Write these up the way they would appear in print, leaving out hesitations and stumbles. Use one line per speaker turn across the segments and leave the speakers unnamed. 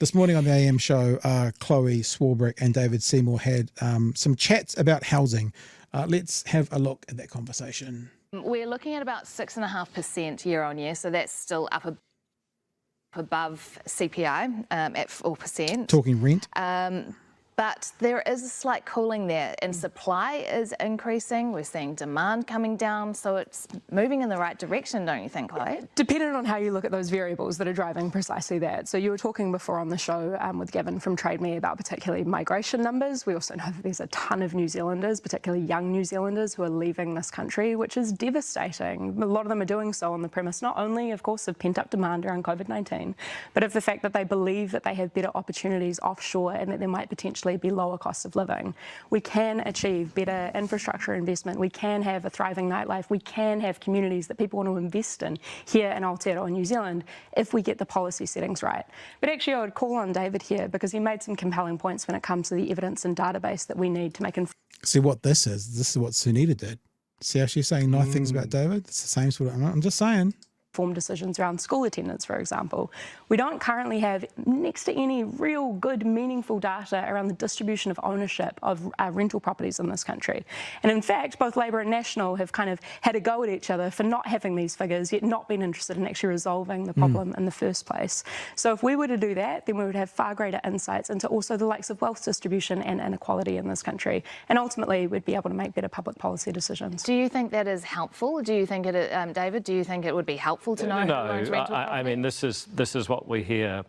This morning on the AM show, CHloe Swarbrick and David Seymour had some chats about housing. Let's have a look at that conversation.
We're looking at about 6.5% year on year, so that's still up above CPI at 4%.
Talking rent.
But there is a slight cooling there, and supply is increasing. We're seeing demand coming down, so it's moving in the right direction, don't you think, Chloe?
Depending on how you look at those variables that are driving precisely that. So you were talking before on the show with Gavin from Trade Me about particularly migration numbers. We also know that there's a ton of New Zealanders, particularly young New Zealanders, who are leaving this country, which is devastating. A lot of them are doing so on the premise not only, of course, of pent-up demand around COVID-19, but of the fact that they believe that they have better opportunities offshore and that there might potentially be lower costs of living. We can achieve better infrastructure investment. We can have a thriving nightlife. We can have communities that people want to invest in here in Aotearoa, New Zealand, if we get the policy settings right. But actually, I would call on David here because he made some compelling points when it comes to the evidence and database that we need to make.
See what this is? This is what Sunita did. See how she's saying nice things about David? It's the same sort of. I'm just saying.
Informed decisions around school attendance, for example. We don't currently have next to any real good, meaningful data around the distribution of ownership of rental properties in this country. And in fact, both Labor and National have kind of had a go at each other for not having these figures, yet not being interested in actually resolving the problem in the first place. So if we were to do that, then we would have far greater insights into also the likes of wealth distribution and inequality in this country. And ultimately, we'd be able to make better public policy decisions.
Do you think that is helpful? Do you think it, David, do you think it would be helpful to know?
No, I mean, this is what we hear,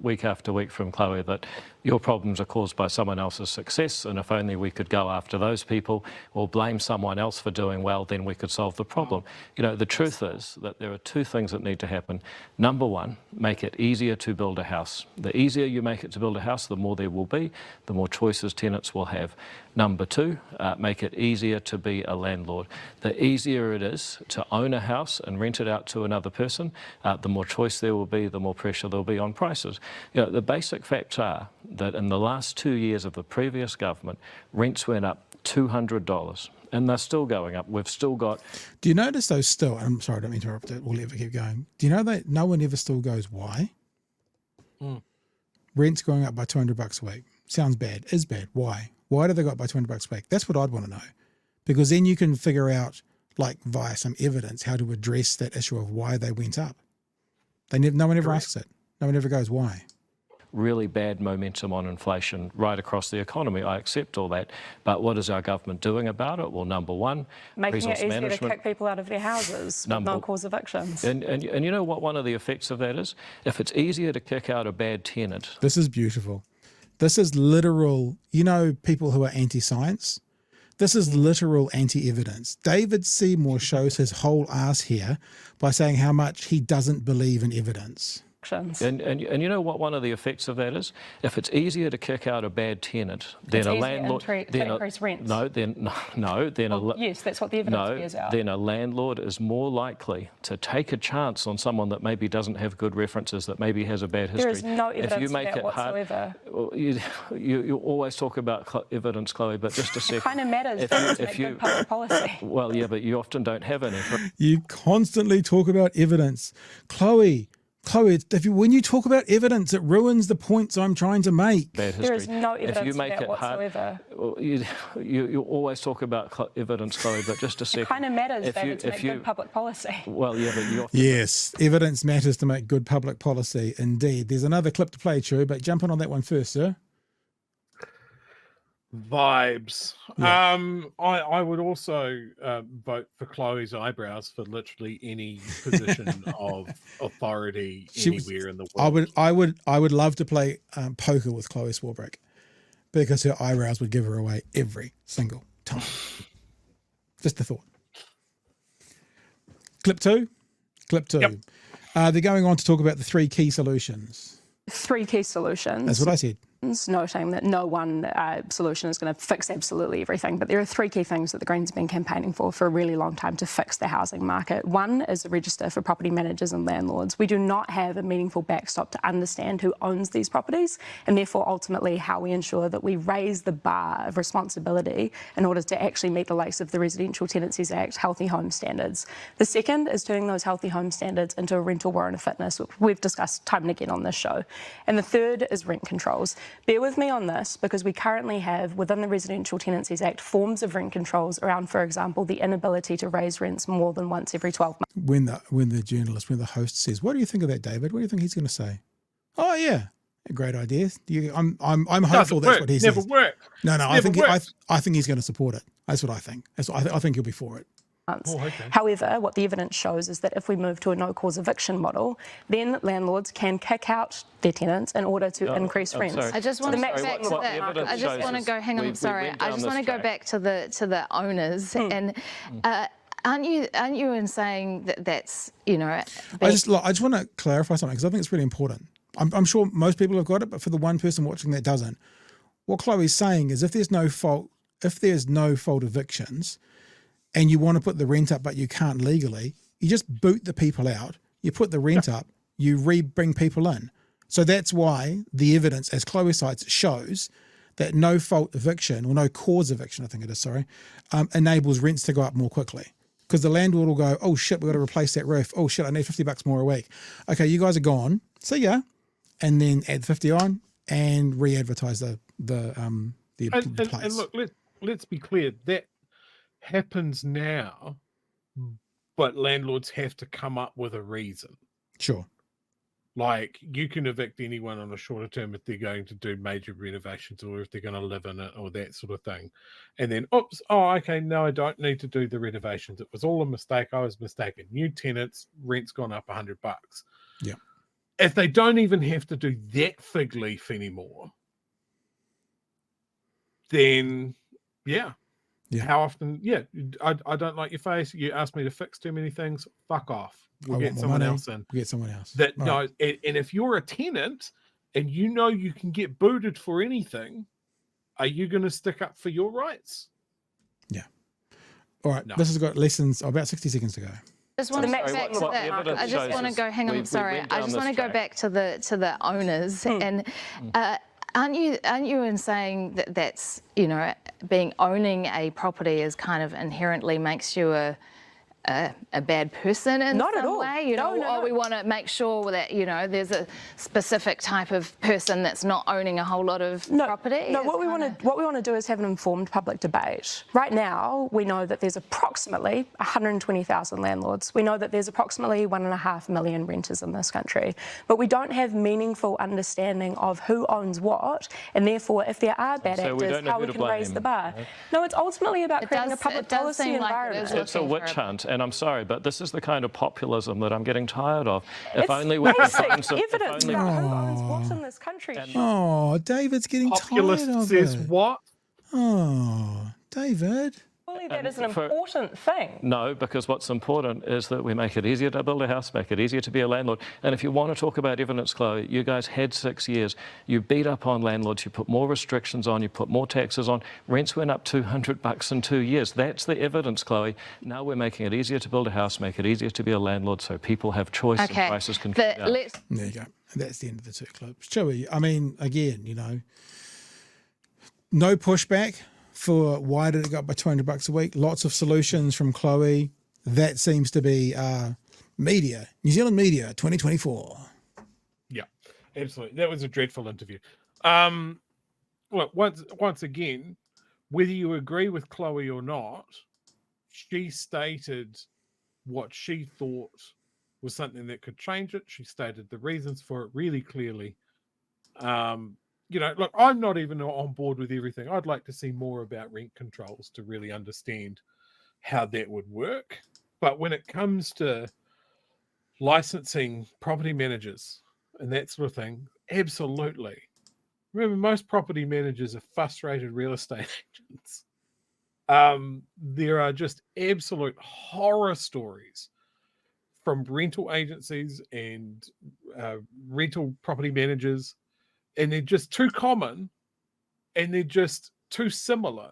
week after week from Chloe, that your problems are caused by someone else's success, and if only we could go after those people or blame someone else for doing well, then we could solve the problem. The truth is that there are two things that need to happen. Number one, make it easier to build a house. The easier you make it to build a house, the more there will be, the more choices tenants will have. Number two, make it easier to be a landlord. The easier it is to own a house and rent it out to another person, the more choice there will be, the more pressure there will be on prices. The basic facts are that in the last 2 years of the previous government, rents went up $200, and they're still going up. We've still got...
Do you notice those still, I'm sorry, I don't interrupt it, we'll ever keep going. Do you know that no one ever still goes, why? Rent's going up by $200 a week. Sounds bad, is bad. Why? Why do they go up by $200 a week? That's what I'd want to know. Because then you can figure out, like via some evidence, how to address that issue of why they went up. No one ever asks it. No one ever goes, why?
Really bad momentum on inflation right across the economy. I accept all that. But what is our government doing about it? Well, number one,
making it easier to kick people out of their houses with no-cause evictions.
And you know what one of the effects of that is? If it's easier to kick out a bad tenant...
This is beautiful. This is literal, people who are anti-science, this is literal anti-evidence. David Seymour shows his whole ass here by saying how much he doesn't believe in evidence.
And you know what one of the effects of that is? If it's easier to kick out a bad tenant, then a landlord...
increase rents. Yes, that's what the evidence bears out.
Then a landlord is more likely to take a chance on someone that maybe doesn't have good references, that maybe has a bad history.
There is no evidence for that whatsoever.
You always talk about evidence, Chloe, but just a second.
It kind of matters if you public policy.
Well, yeah, but you often don't have any.
You constantly talk about evidence. Chloe, when you talk about evidence, it ruins the points I'm trying to make.
There is no evidence for that whatsoever.
You always talk about evidence, Chloe, but just a second.
It kind of matters, David, to make good public policy.
Well, yeah, but you often...
Yes, evidence matters to make good public policy, indeed. There's another clip to play, Chewie, but jump on that one first, sir.
Vibes.
Yeah.
I would also vote for Chloe's eyebrows for literally any position of authority anywhere in the world.
I would love to play poker with CHloe Swarbrick because her eyebrows would give her away every single time. Just a thought. Clip two. Yep. They're going on to talk about the 3 key solutions.
3 key solutions.
That's what I said.
noting that no one solution is going to fix absolutely everything, but there are three key things that the Greens have been campaigning for a really long time to fix the housing market. One is a register for property managers and landlords. We do not have a meaningful backstop to understand who owns these properties, and therefore ultimately how we ensure that we raise the bar of responsibility in order to actually meet the likes of the Residential Tenancies Act healthy home standards. The second is turning those healthy home standards into a rental warrant of fitness, which we've discussed time and again on this show. And the third is rent controls. Bear with me on this, because we currently have, within the Residential Tenancies Act, forms of rent controls around, for example, the inability to raise rents more than once every 12 months.
When the host says, "What do you think of that, David?" What do you think he's going to say? "Oh yeah, a great idea." I'm hopeful that's what he says.
Never work.
No, I think he's going to support it. That's what I think. I think he'll be for it.
Oh, okay.
However, what the evidence shows is that if we move to a no-cause eviction model, then landlords can kick out their tenants in order to increase rents.
I just want to go back to that. I just want to go. Hang on, I'm sorry. I just want to go back to the owners and. Aren't you in saying that that's, you know?
I just want to clarify something, because I think it's really important. I'm sure most people have got it, but for the one person watching that doesn't, what Chloe's saying is if there's no fault evictions, and you want to put the rent up but you can't legally, you just boot the people out, you put the rent up, you bring people in. So that's why the evidence, as Chloe cites, shows that no fault eviction, or no cause eviction, I think it is, enables rents to go up more quickly. Because the landlord will go, "Oh shit, we've got to replace that roof. Oh shit, I need $50 more a week. Okay, you guys are gone. See ya." And then add 50 on and re-advertise the place.
And look, let's be clear, that happens now, but landlords have to come up with a reason.
Sure.
Like, you can evict anyone on a shorter term if they're going to do major renovations, or if they're going to live in it, or that sort of thing. And then, oops, okay, no, I don't need to do the renovations. It was all a mistake. I was mistaken. New tenants, rent's gone up $100.
Yeah.
If they don't even have to do that fig leaf anymore, then, yeah. How often? Yeah, I don't like your face. You asked me to fix too many things. Fuck off. We'll get someone else in.
We'll get someone else.
That knows. And if you're a tenant and you know you can get booted for anything, are you going to stick up for your rights?
Yeah. All right. No. This has got lessons. About 60 seconds to go.
I just want to go back to that. I just want to go. Hang on. I'm sorry. I just want to go back to the owners and. Aren't you in saying that that's, you know, owning a property is kind of inherently makes you a bad person in some way? You know, no. We want to make sure that, you know, there's a specific type of person that's not owning a whole lot of property.
No, what we want to do is have an informed public debate. Right now, we know that there's approximately 120,000 landlords. We know that there's approximately 1.5 million renters in this country, but we don't have meaningful understanding of who owns what, and therefore, if there are bad actors, how we can raise the bar. No, it's ultimately about creating a public policy environment.
It's a witch hunt. And I'm sorry, but this is the kind of populism that I'm getting tired of. If
it's
only we could
find some evidence about who owns what in this country.
Oh, David's getting
Populist
tired of
says
it.
What?
Oh, David.
Surely that is an important thing.
No, because what's important is that we make it easier to build a house, make it easier to be a landlord. And if you want to talk about evidence, Chloe, you guys had 6 years. You beat up on landlords, you put more restrictions on, you put more taxes on. Rents went up $200 in 2 years. That's the evidence, Chloe. Now we're making it easier to build a house, make it easier to be a landlord so people have choice and prices can come down.
There you go. And that's the end of the two clips. Chewie, I mean, again, you know, no pushback for why did it go up by $200 a week. Lots of solutions from Chloe. That seems to be media, New Zealand media 2024.
Yeah, absolutely. That was a dreadful interview. Look, once again, whether you agree with Chloe or not, she stated what she thought was something that could change it. She stated the reasons for it really clearly. You know, look, I'm not even on board with everything. I'd like to see more about rent controls to really understand how that would work. But when it comes to licensing property managers and that sort of thing, absolutely. Remember, most property managers are frustrated real estate agents. There are just absolute horror stories from rental agencies and rental property managers and they're just too common, and they're just too similar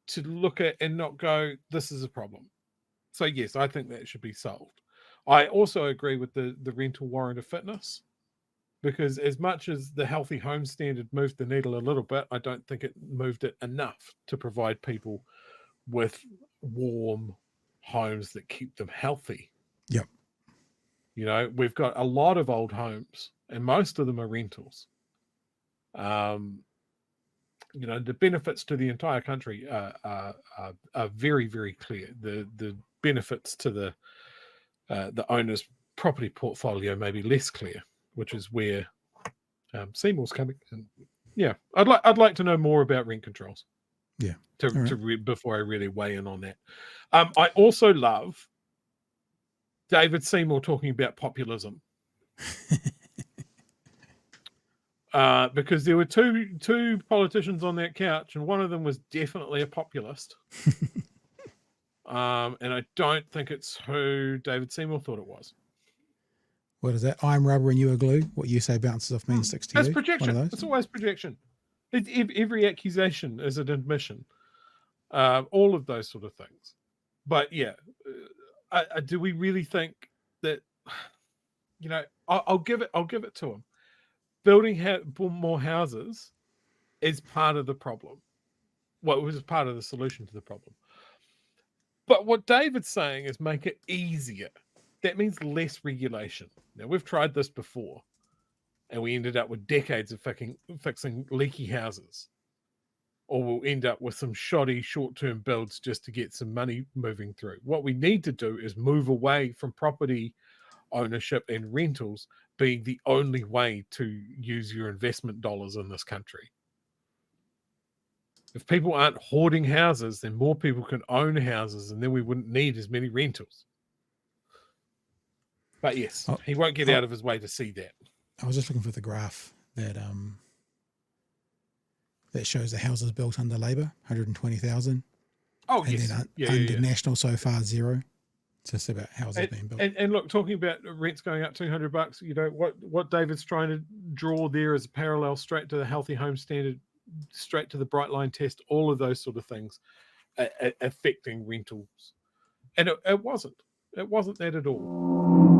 to look at and not go, this is a problem. So yes, I think that should be solved. I also agree with the rental warrant of fitness, because as much as the healthy home standard moved the needle a little bit, I don't think it moved it enough to provide people with warm homes that keep them healthy.
Yep.
You know, we've got a lot of old homes, and most of them are rentals. You know, the benefits to the entire country are very, very clear. The benefits to the owner's property portfolio may be less clear, which is where Seymour's coming in. Yeah, I'd like to know more about rent controls.
Yeah,
before I really weigh in on that. I also love David Seymour talking about populism. Because there were two politicians on that couch, and one of them was definitely a populist. And I don't think it's who David Seymour thought it was.
What is that? I'm rubber and you are glue. What you say bounces off me and sticks to you.
That's projection. It's always projection. Every accusation is an admission. All of those sort of things. But yeah, do we really think that? You know, I'll give it to him. Building more houses is part of the problem. Well, it was part of the solution to the problem. But what David's saying is make it easier. That means less regulation. Now, we've tried this before, and we ended up with decades of fixing leaky houses. Or we'll end up with some shoddy short-term builds just to get some money moving through. What we need to do is move away from property ownership and rentals being the only way to use your investment dollars in this country. If people aren't hoarding houses, then more people can own houses, and then we wouldn't need as many rentals. But yes, he won't get out of his way to see that.
I was just looking for the graph that shows the houses built under Labour, 120,000.
Oh,
and
yes.
then under National so far, 0. It's just about houses being built.
And look, talking about rents going up $200, you know, what David's trying to draw there is a parallel straight to the healthy home standard, straight to the bright line test, all of those sort of things affecting rentals. And it wasn't that at all.